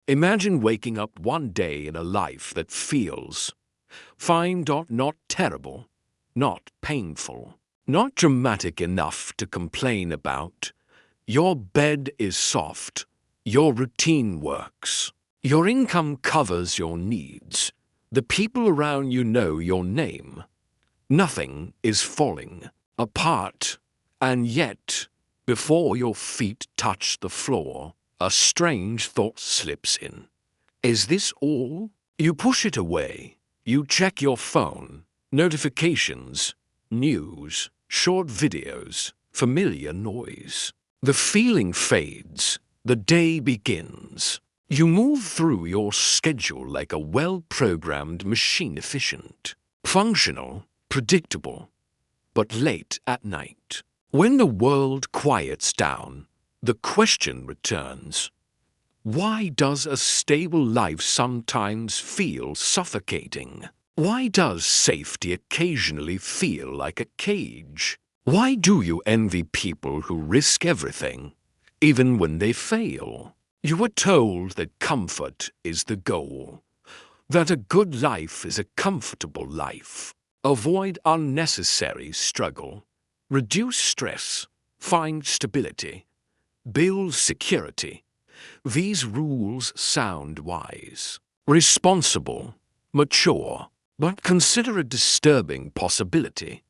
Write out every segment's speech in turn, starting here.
Imagine waking up one day in a life that feels fine, not terrible, not painful, not dramatic enough to complain about. Your bed is soft, your routine works, your income covers your needs, the people around you know your name. Nothing is falling apart, and yet, before your feet touch the floor, a strange thought slips in. Is this all? You push it away. You check your phone, notifications, news, short videos, familiar noise. The feeling fades. The day begins. You move through your schedule like a well-programmed machine, efficient, functional, predictable, but late at night. When the world quiets down, the question returns. Why does a stable life sometimes feel suffocating? Why does safety occasionally feel like a cage? Why do you envy people who risk everything, even when they fail? You were told that comfort is the goal, that a good life is a comfortable life. Avoid unnecessary struggle, reduce stress, find stability, build security. These rules sound wise, responsible, mature, but consider a disturbing possibility.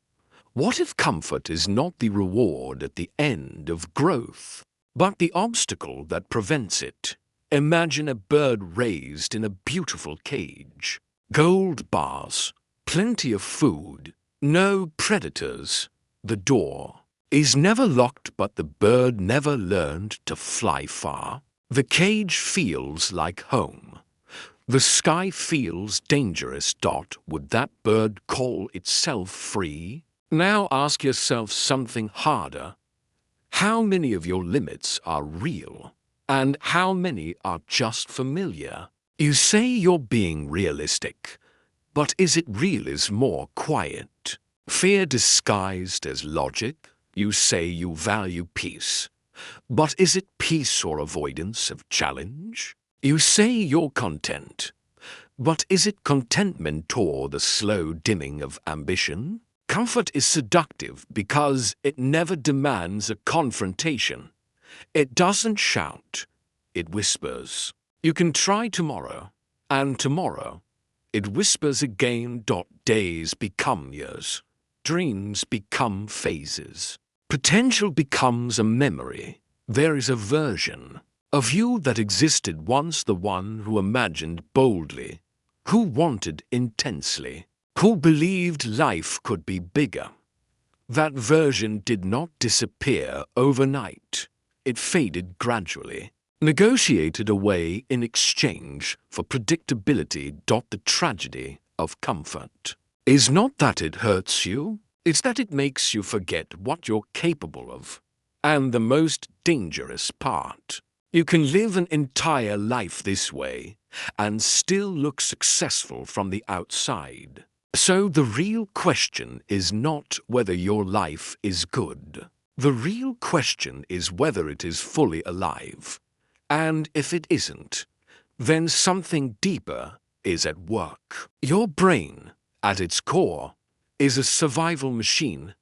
What if comfort is not the reward at the end of growth, but the obstacle that prevents it? Imagine a bird raised in a beautiful cage. Gold bars, plenty of food, no predators. The door is never locked, but the bird never learned to fly far. The cage feels like home. The sky feels dangerous. Would that bird call itself free? Now ask yourself something harder. How many of your limits are real, and how many are just familiar? You say you're being realistic, but is it real is more quiet? Fear disguised as logic? You say you value peace, but is it peace or avoidance of challenge? You say you're content, but is it contentment or the slow dimming of ambition? Comfort is seductive because it never demands a confrontation. It doesn't shout, it whispers. You can try tomorrow, and tomorrow it whispers again. Days become years, dreams become phases. Potential becomes a memory. There is a version of you that existed once, the one who imagined boldly, who wanted intensely, who believed life could be bigger. That version did not disappear overnight. It faded gradually, negotiated away in exchange for predictability. The tragedy of comfort is not that it hurts you, it's that it makes you forget what you're capable of. And the most dangerous part, you can live an entire life this way and still look successful from the outside. So the real question is not whether your life is good. The real question is whether it is fully alive. And if it isn't, then something deeper is at work. Your brain, at its core, is a survival machine.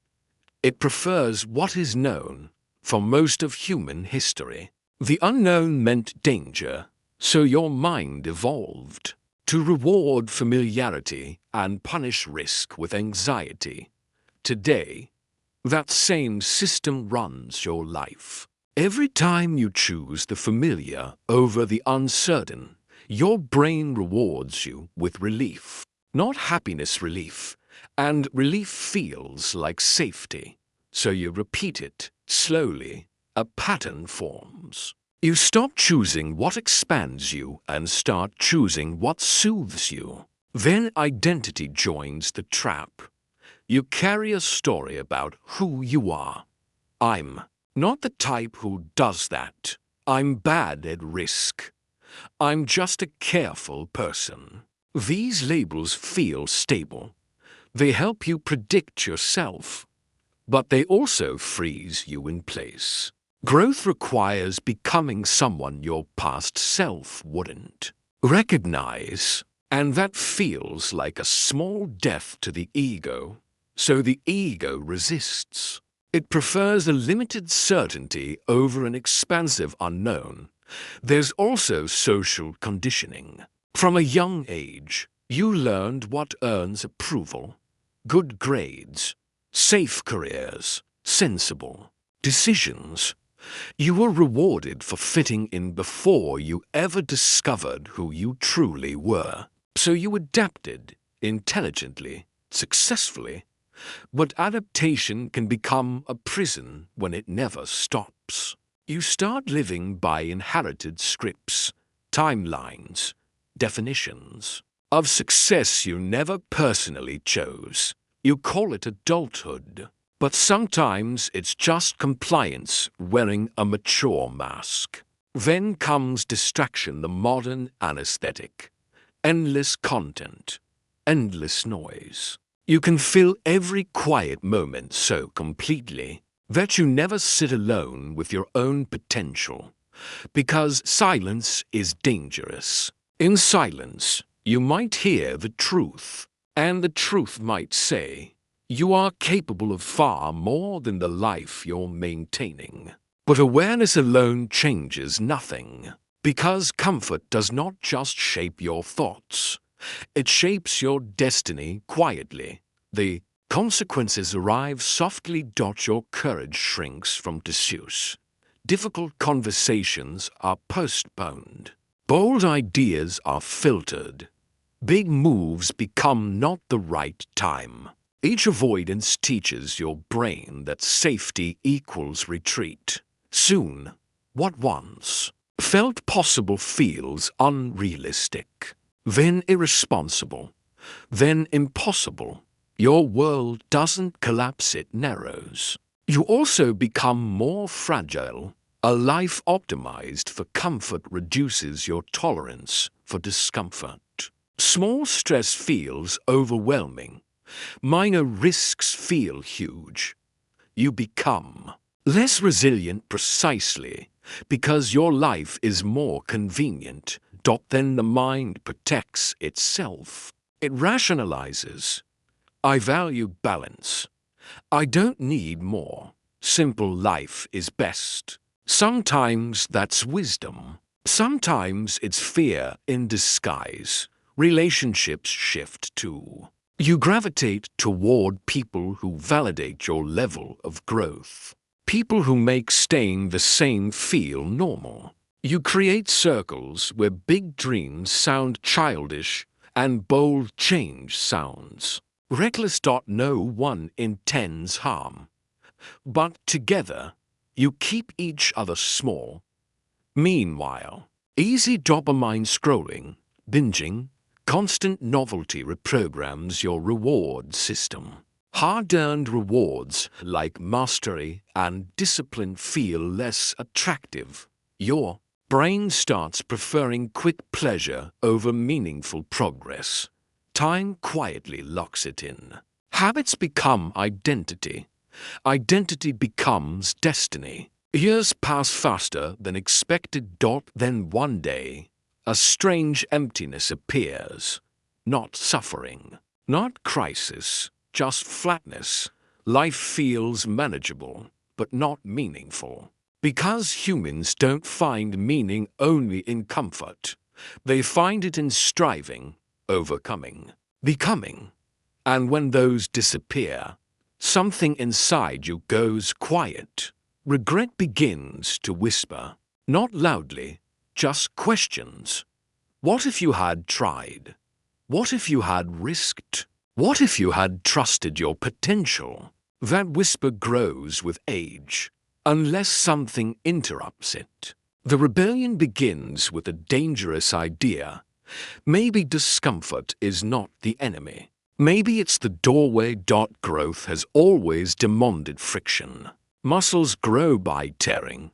It prefers what is known for most of human history. The unknown meant danger, so your mind evolved to reward familiarity and punish risk with anxiety. Today, that same system runs your life. Every time you choose the familiar over the uncertain, your brain rewards you with relief, not happiness relief, and relief feels like safety. So you repeat it slowly. A pattern forms. You stop choosing what expands you and start choosing what soothes you. Then identity joins the trap. You carry a story about who you are. I'm not the type who does that. I'm bad at risk. I'm just a careful person. These labels feel stable. They help you predict yourself, but they also freeze you in place. Growth requires becoming someone your past self wouldn't recognize, and that feels like a small death to the ego, so the ego resists. It prefers a limited certainty over an expansive unknown. There's also social conditioning. From a young age, you learned what earns approval: good grades, safe careers, sensible decisions. You were rewarded for fitting in before you ever discovered who you truly were. So you adapted intelligently, successfully. But adaptation can become a prison when it never stops. You start living by inherited scripts, timelines, definitions of success you never personally chose. You call it adulthood. But sometimes it's just compliance wearing a mature mask. Then comes distraction, the modern anesthetic. Endless content, endless noise. You can fill every quiet moment so completely that you never sit alone with your own potential, because silence is dangerous. In silence, you might hear the truth, and the truth might say, you are capable of far more than the life you're maintaining. But awareness alone changes nothing, because comfort does not just shape your thoughts. It shapes your destiny quietly. The consequences arrive softly. Your courage shrinks from disuse. Difficult conversations are postponed. Bold ideas are filtered. Big moves become not the right time. Each avoidance teaches your brain that safety equals retreat. Soon, what once felt possible feels unrealistic, then irresponsible, then impossible. Your world doesn't collapse, it narrows. You also become more fragile. A life optimized for comfort reduces your tolerance for discomfort. Small stress feels overwhelming. Minor risks feel huge. You become less resilient precisely because your life is more convenient. Then the mind protects itself. It rationalizes. I value balance. I don't need more. Simple life is best. Sometimes that's wisdom. Sometimes it's fear in disguise. Relationships shift too. You gravitate toward people who validate your level of growth. People who make staying the same feel normal. You create circles where big dreams sound childish and bold change sounds reckless. No one intends harm. But together, you keep each other small. Meanwhile, easy dopamine scrolling, binging, constant novelty reprograms your reward system. Hard-earned rewards like mastery and discipline feel less attractive. Your brain starts preferring quick pleasure over meaningful progress. Time quietly locks it in. Habits become identity. Identity becomes destiny. Years pass faster than expected. Then one day, a strange emptiness appears. Not suffering, not crisis, just flatness. Life feels manageable, but not meaningful. Because humans don't find meaning only in comfort. They find it in striving, overcoming, becoming. And when those disappear, something inside you goes quiet. Regret begins to whisper, not loudly, just questions. What if you had tried? What if you had risked? What if you had trusted your potential? That whisper grows with age, unless something interrupts it. The rebellion begins with a dangerous idea. Maybe discomfort is not the enemy. Maybe it's the doorway. Growth has always demanded friction. Muscles grow by tearing.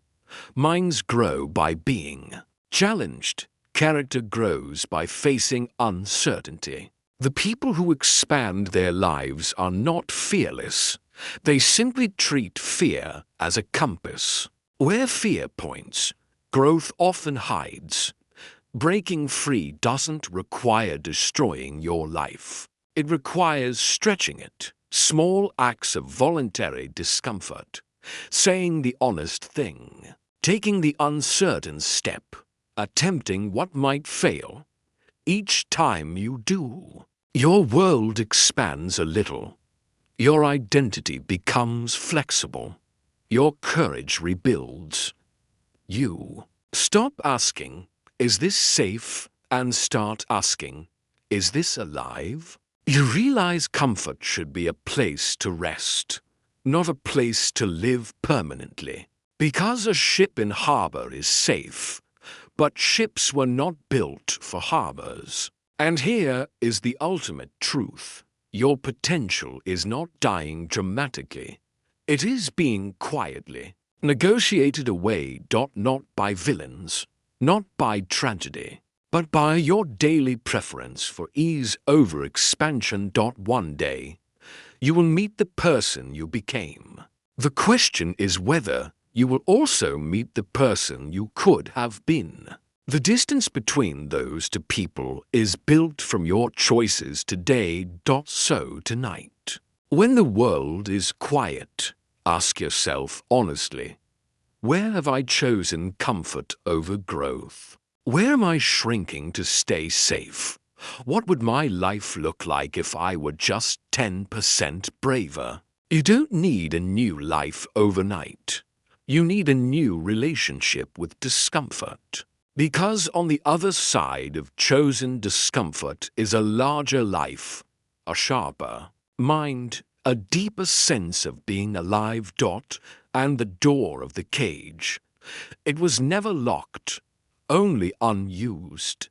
Minds grow by being challenged. Character grows by facing uncertainty. The people who expand their lives are not fearless. They simply treat fear as a compass. Where fear points, growth often hides. Breaking free doesn't require destroying your life. It requires stretching it, small acts of voluntary discomfort, saying the honest thing, taking the uncertain step, attempting what might fail. Each time you do, your world expands a little. Your identity becomes flexible. Your courage rebuilds. You stop asking, "Is this safe?" and start asking, "Is this alive?" You realize comfort should be a place to rest, not a place to live permanently. Because a ship in harbor is safe, but ships were not built for harbors. And here is the ultimate truth. Your potential is not dying dramatically. It is being quietly negotiated away, not by villains, not by tragedy, but by your daily preference for ease over expansion. One day, you will meet the person you became. The question is whether you will also meet the person you could have been. The distance between those two people is built from your choices today. So tonight, when the world is quiet, ask yourself honestly, where have I chosen comfort over growth? Where am I shrinking to stay safe? What would my life look like if I were just 10% braver? You don't need a new life overnight. You need a new relationship with discomfort. Because on the other side of chosen discomfort is a larger life, a sharper mind, a deeper sense of being alive. And the door of the cage. It was never locked, only unused.